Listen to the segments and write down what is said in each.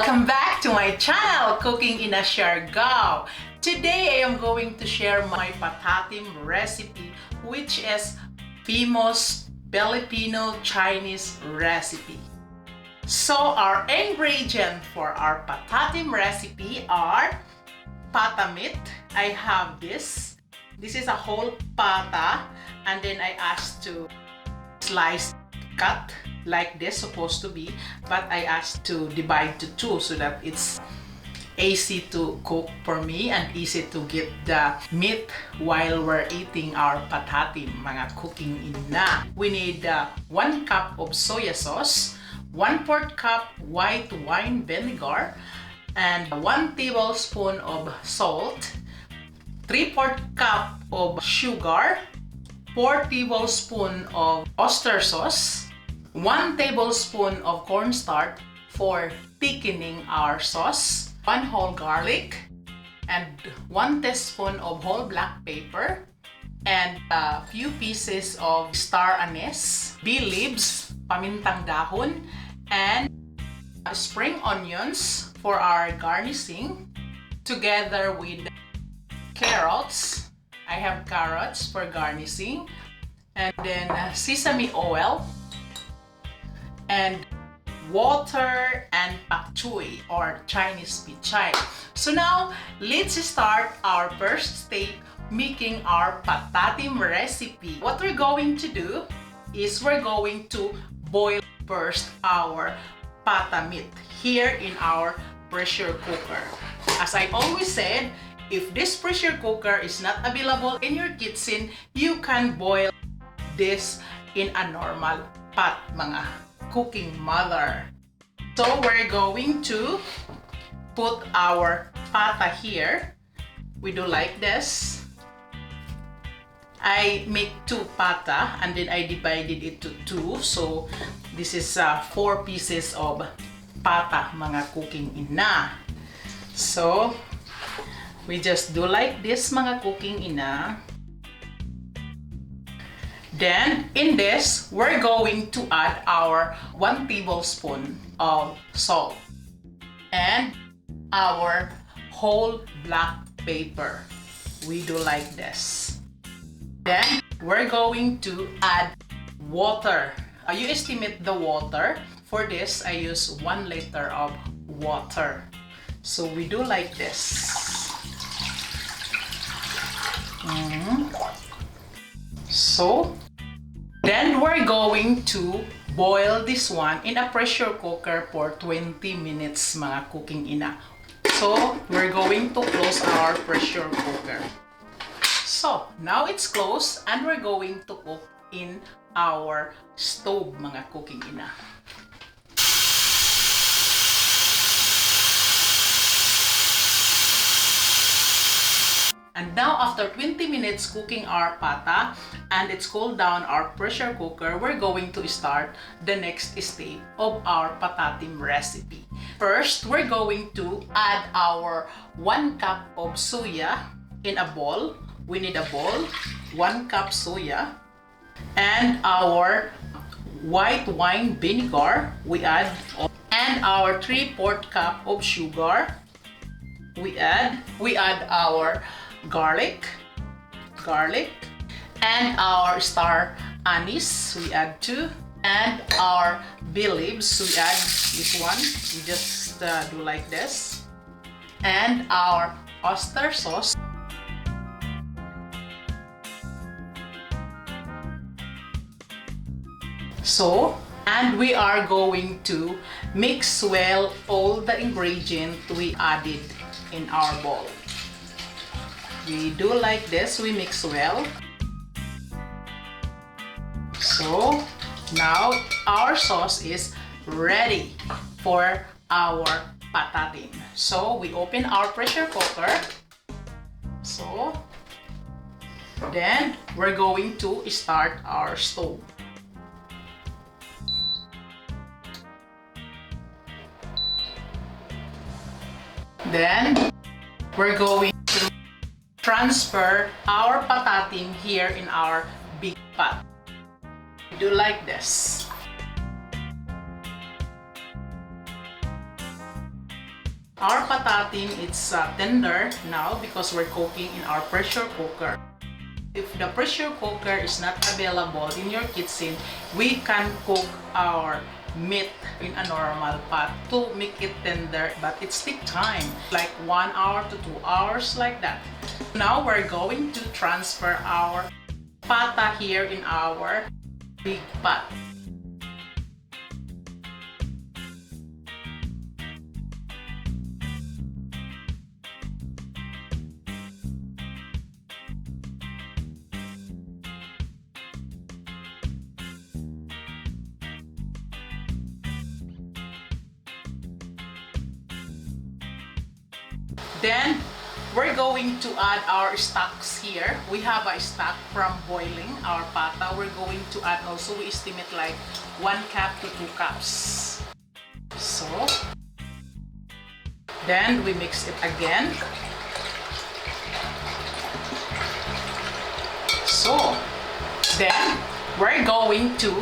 Welcome back to my channel, Cooking Ina Siargao. Today I am going to share my patatim recipe, which is famous Filipino-Chinese recipe. So our ingredient for our patatim recipe are pata meat. I have this. This is a whole pata, and then I asked to cut like this supposed to be, but I asked to divide to two so that it's easy to cook for me and easy to get the meat while we're eating our patatim, mga cooking ina. We need 1 cup of soya sauce, 1/4 cup white wine vinegar, and 1 tablespoon of salt, 3/4 cup of sugar, 4 tablespoons of oyster sauce, 1 tablespoon of cornstarch for thickening our sauce, 1 whole garlic, and 1 teaspoon of whole black pepper, and a few pieces of star anise, bay leaves, pamintang dahon, and spring onions for our garnishing, together with carrots. I have carrots for garnishing, and then sesame oil, and water, and pak choy or Chinese pichay. So now let's start our first step making our patatim recipe. What we're going to do is we're going to boil first our pata meat here in our pressure cooker. As I always said, if this pressure cooker is not available in your kitchen, you can boil this in a normal pot, mga cooking mother. So we're going to put our pata here. We do like this. I make 2 pata and then I divided it to 2. So this is 4 pieces of pata, mga cooking ina. So we just do like this, mga cooking ina. Then in this, we're going to add our 1 tablespoon of salt and our whole black pepper. We do like this. Then we're going to add water. You estimate the water. For this, I use 1 liter of water. So we do like this. So then we're going to boil this one in a pressure cooker for 20 minutes, mga cooking ina. So we're going to close our pressure cooker. So now it's closed and we're going to cook in our stove, mga cooking ina. And now after 20 minutes cooking our pata and it's cooled down our pressure cooker, we're going to start the next step of our patatim recipe. First, we're going to add our 1 cup of soya in a bowl. We need a bowl, 1 cup soya, and our white wine vinegar we add, and our 3/4 cup of sugar we add our garlic, and our star anise we add too, and our bay leaves we add this one. We just do like this, and our oyster sauce. So, and we are going to mix well all the ingredients we added in our bowl. We do like this, we mix well. So now our sauce is ready for our patatim. So we open our pressure cooker. So then we're going to start our stove. Then we're going to transfer our patatim here in our big pot. Do like this. Our patatim, it's tender now because we're cooking in our pressure cooker. If the pressure cooker is not available in your kitchen, we can cook our meat in a normal pot to make it tender, but it takes time, like 1 hour to 2 hours, like that. Now we're going to transfer our pata here in our big pot. Then, we're going to add our stocks here. We have a stock from boiling our pata. We're going to add also, we estimate like 1 cup to 2 cups. So, then we mix it again. So, then we're going to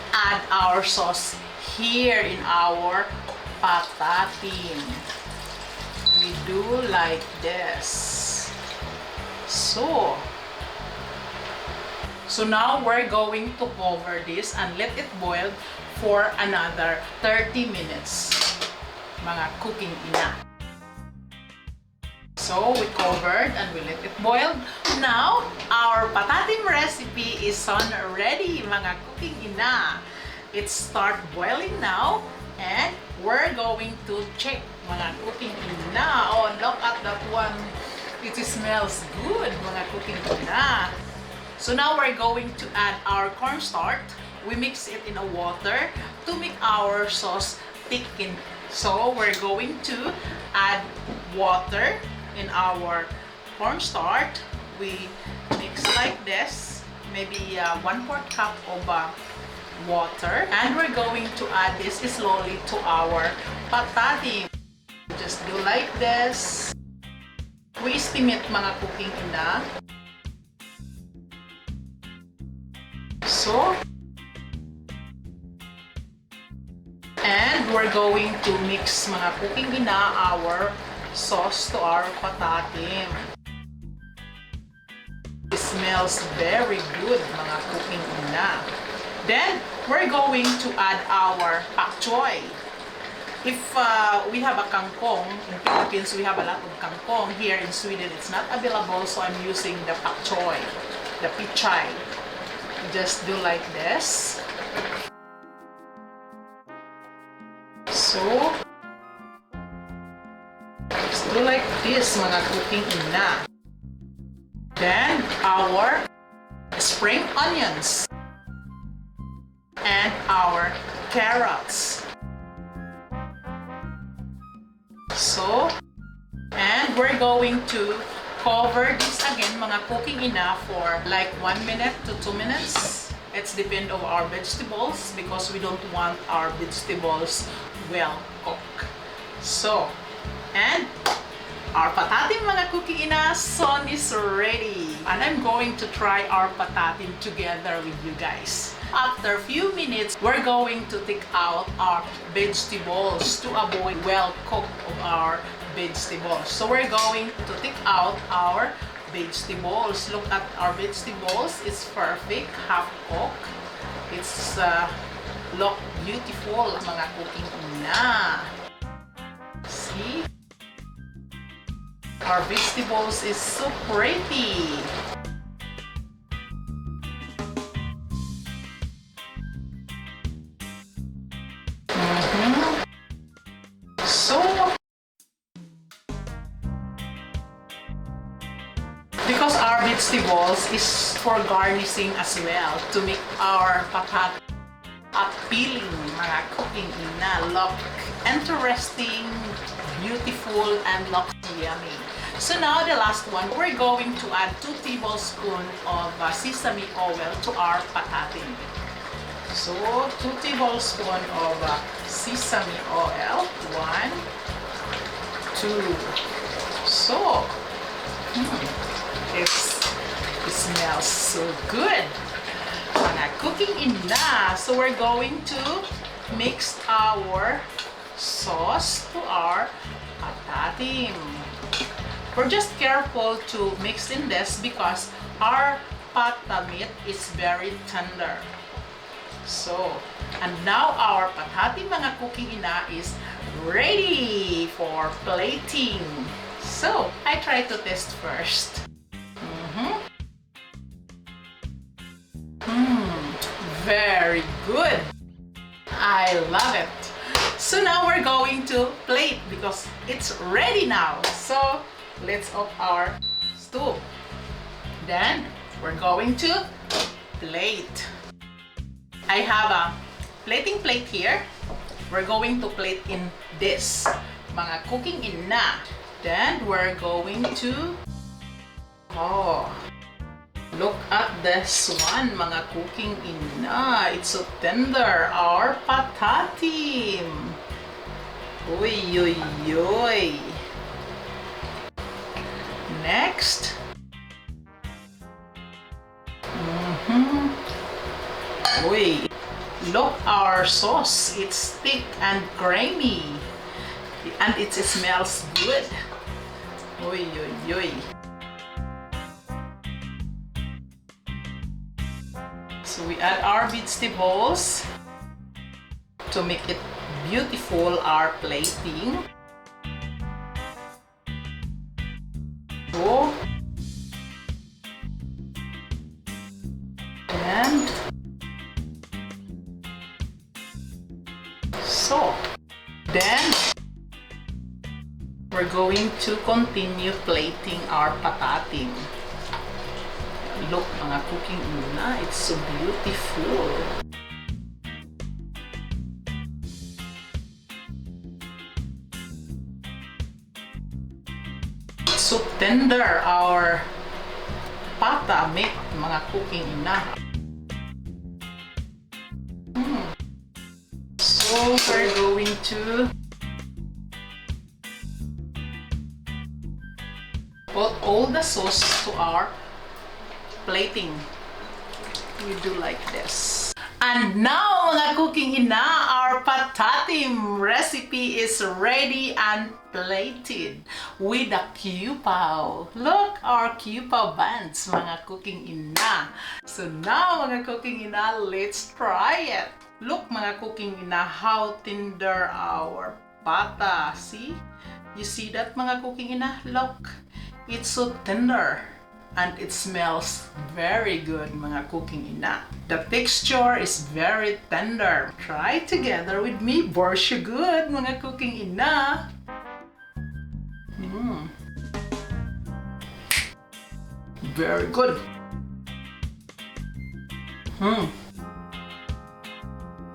add our sauce here in our patatim. We do like this. So now we're going to cover this and let it boil for another 30 minutes. Mga cooking ina. So we covered and we let it boil. Now our patatim recipe is on ready, mga cooking ina. It start boiling now and we're going to check, mga cooking ina. Oh, look at that one. It smells good, mga cooking ina. So now we're going to add our cornstarch. We mix it in a water to make our sauce thicken. So we're going to add water in our cornstarch. We mix like this, maybe 1/4 cup of water, and we're going to add this slowly to our patatim. Just do like this. We estimate, mga cooking ina. So, and we're going to mix, mga cooking ina, our sauce to our patatim. It smells very good, mga cooking ina. Then, we're going to add our pak choy. If we have a kangkong, in Philippines we have a lot of kangkong. Here in Sweden it's not available, so I'm using the pak choy, the pichay. Just do like this. So, just do like this, mga cooking ina. Then, our spring onions. And our carrots. So, and we're going to cover this again, mga cooking ina, for like 1 minute to 2 minutes. It's depend on our vegetables because we don't want our vegetables well cooked. So, and our patatim, mga cooking ina, son is ready. And I'm going to try our patatim together with you guys. After a few minutes, we're going to take out our vegetables to avoid well cooked of our vegetables. So we're going to take out our vegetables. Look at our vegetables. It's perfect, half cooked. It's look beautiful, mga cooking ina. See? Our vegetables is so pretty. So, because our vegetables is for garnishing as well to make our patat appealing, mga cooking ina. Look interesting, beautiful, and look yummy. So now the last one, we're going to add 2 tablespoons of sesame oil to our patatim. So 2 tablespoons of sesame oil. 1, 2. So it smells so good. Mga cooking ina. So we're going to mix our sauce to our patatim. We're just careful to mix in this because our pata meat is very tender. So, and now our patatim mga cooking ina is ready for plating. So, I try to test first. Very good. I love it. So now we're going to plate because it's ready now. So let's off our stove. Then we're going to plate. I have a plating plate here. We're going to plate in this mga cooking ina. Then we're going to look at this one, mga cooking ina. It's so tender. Our patatim. Uy, uy, uy. Next. Uy. Look, our sauce. It's thick and creamy. And it smells good. Uy, uy, uy. So we add our vegetables to make it beautiful, our plating. So, and so, then we're going to continue plating our patatim. Look, mga cooking ina, it's so beautiful. It's so tender, our pata meat, mga cooking ina. So we're going to put all the sauce to our plating. We do like this. And now, mga cooking ina, our patatim recipe is ready and plated with a kewpao. Look, our kewpao buns, mga cooking ina. So now, mga cooking ina, let's try it. Look, mga cooking ina, how tender our pata. See? You see that, mga cooking ina? Look, it's so tender. And it smells very good, mga cooking ina. The texture is very tender. Try together with me. Borsha good, mga cooking ina. Very good.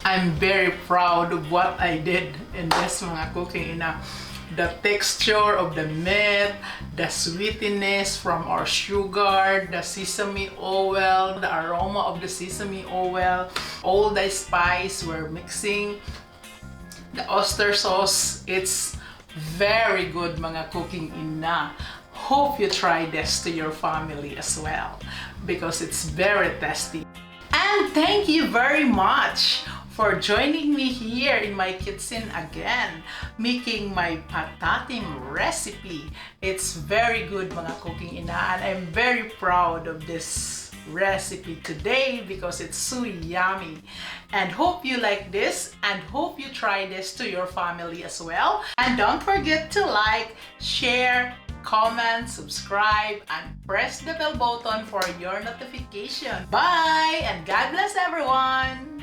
I'm very proud of what I did in this, mga cooking ina. The texture of the meat, the sweetness from our sugar, the sesame oil, the aroma of the sesame oil, all the spice we're mixing, the oyster sauce. It's very good, mga cooking ina. Hope you try this to your family as well because it's very tasty. And thank you very much for joining me here in my kitchen again, making my patatim recipe. It's very good, mga cooking ina, and I'm very proud of this recipe today because it's so yummy. And hope you like this and hope you try this to your family as well. And don't forget to like, share, comment, subscribe, and press the bell button for your notification. Bye, and God bless everyone!